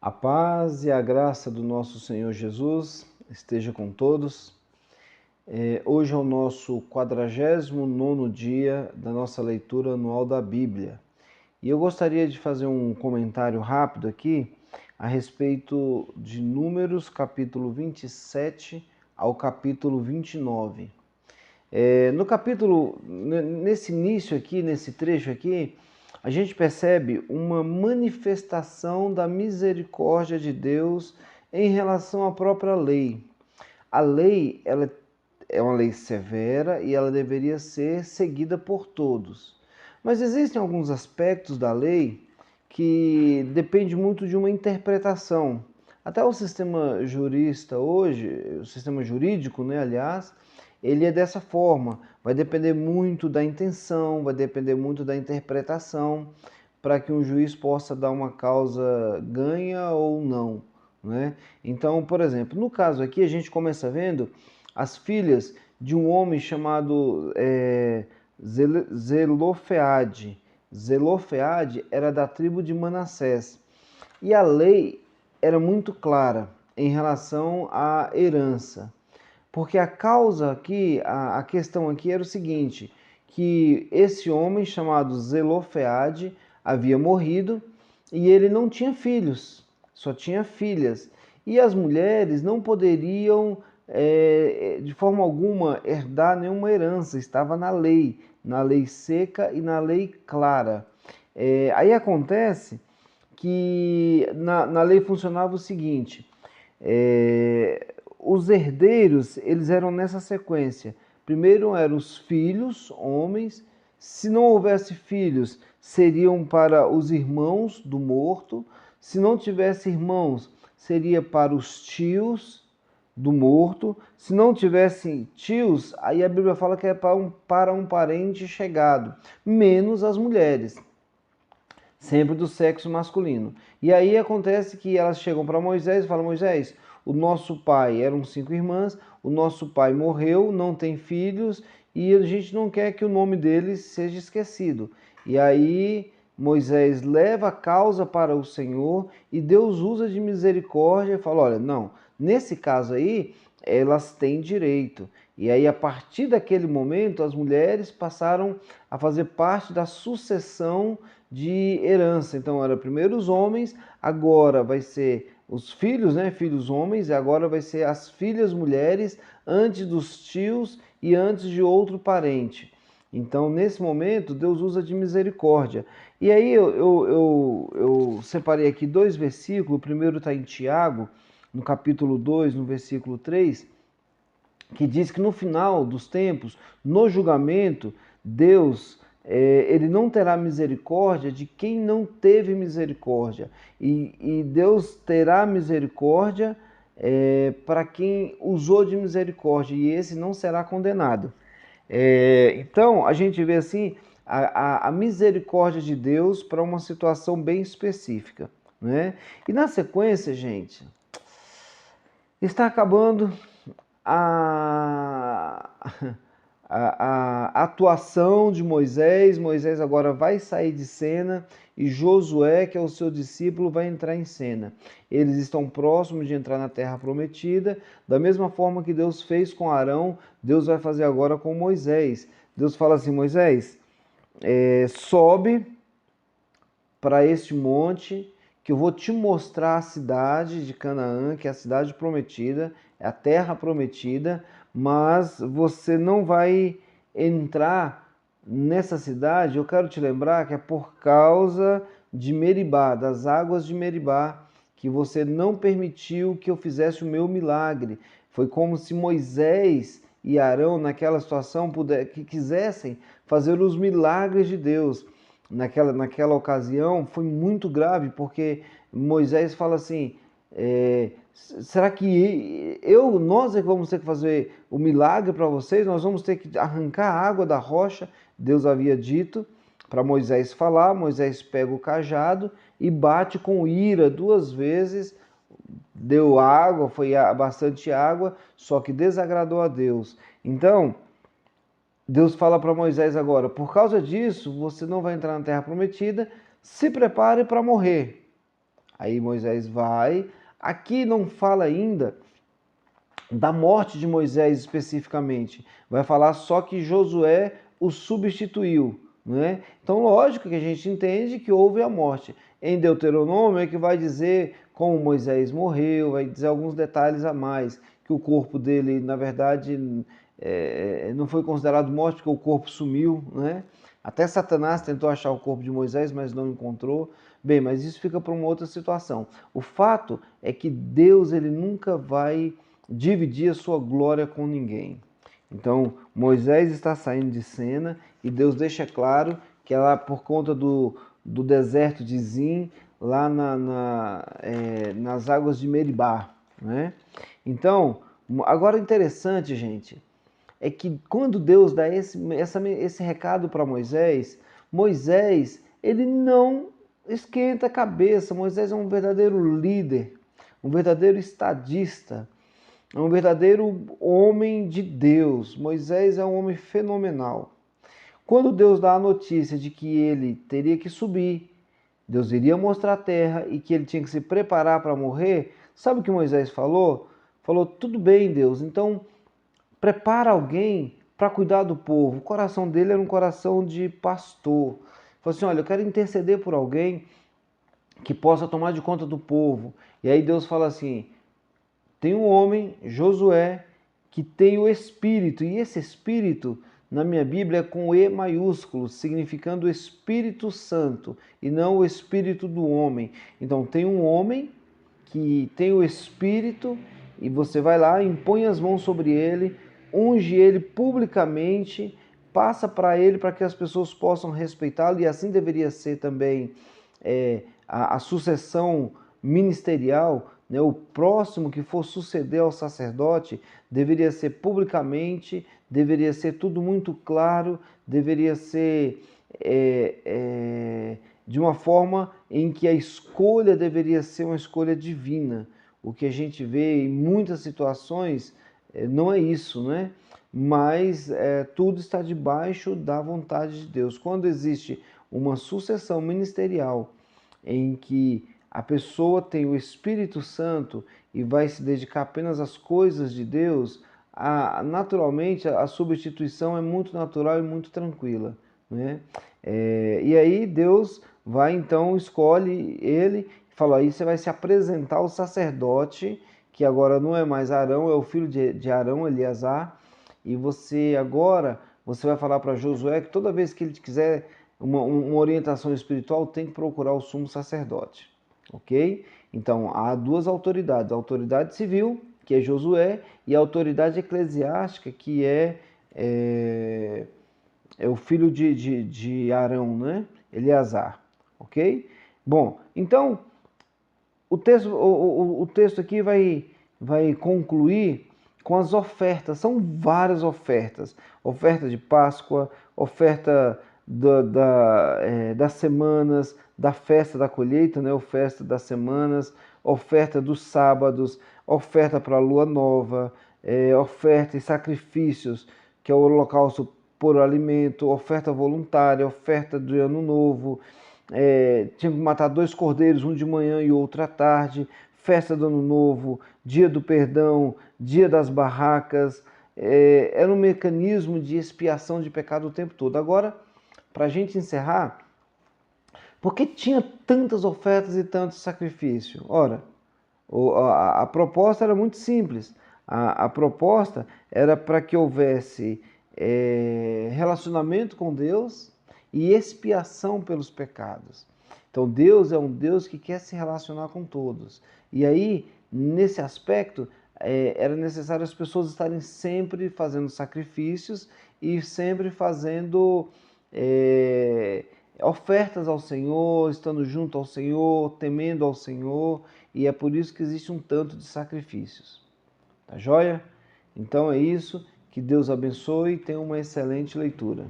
A paz e a graça do nosso Senhor Jesus esteja com todos. Hoje é o nosso 49º dia da nossa leitura anual da Bíblia. E eu gostaria de fazer um comentário rápido aqui a respeito de Números, capítulo 27 ao capítulo 29. Nesse início aqui, nesse trecho aqui, a gente percebe uma manifestação da misericórdia de Deus em relação à própria lei. A lei, ela é uma lei severa e ela deveria ser seguida por todos. Mas existem alguns aspectos da lei que dependem muito de uma interpretação. Até o sistema jurista hoje, o sistema jurídico, né, aliás, ele é dessa forma. Vai depender muito da intenção, vai depender muito da interpretação para que um juiz possa dar uma causa ganha ou não, né? Então, por exemplo, no caso aqui a gente começa vendo as filhas de um homem chamado Zelofeade. Zelofeade era da tribo de Manassés. E a lei era muito clara em relação à herança. Porque a causa aqui, a questão aqui era o seguinte, que esse homem chamado Zelofeade havia morrido e ele não tinha filhos, só tinha filhas. E as mulheres não poderiam, de forma alguma, herdar nenhuma herança, estava na lei seca e na lei clara. Aí acontece que na lei funcionava o seguinte, os herdeiros, eles eram nessa sequência. Primeiro eram os filhos, homens. Se não houvesse filhos, seriam para os irmãos do morto. Se não tivesse irmãos, seria para os tios do morto. Se não tivesse tios, aí a Bíblia fala que é para um parente chegado, menos as mulheres, sempre do sexo masculino. E aí acontece que elas chegam para Moisés e falam: Moisés, o nosso pai, eram 5 irmãs, o nosso pai morreu, não tem filhos e a gente não quer que o nome deles seja esquecido. E aí Moisés leva a causa para o Senhor e Deus usa de misericórdia e fala: olha, não, nesse caso aí elas têm direito. E aí, a partir daquele momento, as mulheres passaram a fazer parte da sucessão de herança. Então, era primeiro os homens, agora vai ser os filhos, né? Filhos homens, e agora vai ser as filhas mulheres, antes dos tios e antes de outro parente. Então, nesse momento, Deus usa de misericórdia. E aí, eu separei aqui 2 versículos. O primeiro está em Tiago, no capítulo 2, no versículo 3, que diz que no final dos tempos, no julgamento, Deus ele não terá misericórdia de quem não teve misericórdia. E Deus terá misericórdia para quem usou de misericórdia, e esse não será condenado. Então, a gente vê assim a misericórdia de Deus para uma situação bem específica, né? E na sequência, gente, está acabando a, a atuação de Moisés. Moisés agora vai sair de cena e Josué, que é o seu discípulo, vai entrar em cena. Eles estão próximos de entrar na terra prometida, da mesma forma que Deus fez com Arão, Deus vai fazer agora com Moisés. Deus fala assim: Moisés, sobe para este monte, que eu vou te mostrar a cidade de Canaã, que é a cidade prometida, é a terra prometida, mas você não vai entrar nessa cidade. Eu quero te lembrar que é por causa de Meribá, das águas de Meribá, que você não permitiu que eu fizesse o meu milagre. Foi como se Moisés e Arão, naquela situação, que quisessem fazer os milagres de Deus. Naquela ocasião foi muito grave, porque Moisés fala assim: será que nós é que vamos ter que fazer o milagre para vocês? Nós vamos ter que arrancar a água da rocha? Deus havia dito para Moisés falar. Moisés pega o cajado e bate com ira 2 vezes, deu água, foi bastante água, só que desagradou a Deus. Então, Deus fala para Moisés agora: por causa disso, você não vai entrar na terra prometida, se prepare para morrer. Aí Moisés vai. Aqui não fala ainda da morte de Moisés especificamente. Vai falar só que Josué o substituiu, né? Então, lógico que a gente entende que houve a morte. Em Deuteronômio é que vai dizer como Moisés morreu, vai dizer alguns detalhes a mais, que o corpo dele, na verdade, não foi considerado morte porque o corpo sumiu, né? Até Satanás tentou achar o corpo de Moisés, mas não encontrou. Bem, mas isso fica para uma outra situação. O fato é que Deus ele nunca vai dividir a sua glória com ninguém. Então, Moisés está saindo de cena e Deus deixa claro que ela, por conta do deserto de Zin, lá nas águas de Meribá, né? Então, agora interessante, gente, é que quando Deus dá esse recado para Moisés, Moisés, ele não esquenta a cabeça. Moisés é um verdadeiro líder, um verdadeiro estadista, é um verdadeiro homem de Deus. Moisés é um homem fenomenal. Quando Deus dá a notícia de que ele teria que subir, Deus iria mostrar a terra e que ele tinha que se preparar para morrer, sabe o que Moisés falou? Falou, tudo bem, Deus, então prepara alguém para cuidar do povo. O coração dele era um coração de pastor. Falou assim, olha, eu quero interceder por alguém que possa tomar de conta do povo. E aí Deus fala assim, tem um homem, Josué, que tem o Espírito, e esse Espírito, na minha Bíblia, é com E maiúsculo, significando Espírito Santo, e não o Espírito do homem. Então, tem um homem que tem o Espírito, e você vai lá, impõe as mãos sobre ele, unge ele publicamente, passa para ele para que as pessoas possam respeitá-lo, e assim deveria ser também a sucessão ministerial, né? O próximo que for suceder ao sacerdote deveria ser publicamente, deveria ser tudo muito claro, deveria ser de uma forma em que a escolha deveria ser uma escolha divina. O que a gente vê em muitas situações não é isso, né? Mas tudo está debaixo da vontade de Deus. Quando existe uma sucessão ministerial em que a pessoa tem o Espírito Santo e vai se dedicar apenas às coisas de Deus, naturalmente a substituição é muito natural e muito tranquila, né? E aí Deus vai então, escolhe ele e fala, aí você vai se apresentar ao sacerdote, que agora não é mais Arão, é o filho de Arão, Eleazar, e você vai falar para Josué que toda vez que ele quiser uma orientação espiritual, tem que procurar o sumo sacerdote, ok? Então, há duas autoridades, a autoridade civil, que é Josué, e a autoridade eclesiástica, que é o filho de Arão, né? Eleazar, ok? Bom, então, o texto aqui vai concluir com as ofertas. São várias ofertas. Oferta de Páscoa, oferta das semanas, da festa da colheita, né? Oferta das semanas, oferta dos sábados, oferta para a lua nova, oferta e sacrifícios, que é o holocausto por alimento, oferta voluntária, oferta do ano novo, tinha que matar 2 cordeiros, um de manhã e outro à tarde, festa do ano novo, dia do perdão, dia das barracas, era um mecanismo de expiação de pecado o tempo todo. Agora, para a gente encerrar, por que tinha tantas ofertas e tanto sacrifício? Ora, a proposta era muito simples. A proposta era para que houvesse relacionamento com Deus e expiação pelos pecados. Então Deus é um Deus que quer se relacionar com todos. E aí, nesse aspecto, era necessário as pessoas estarem sempre fazendo sacrifícios e sempre fazendo ofertas ao Senhor, estando junto ao Senhor, temendo ao Senhor, e é por isso que existe um tanto de sacrifícios. Tá joia? Então é isso, que Deus abençoe e tenha uma excelente leitura.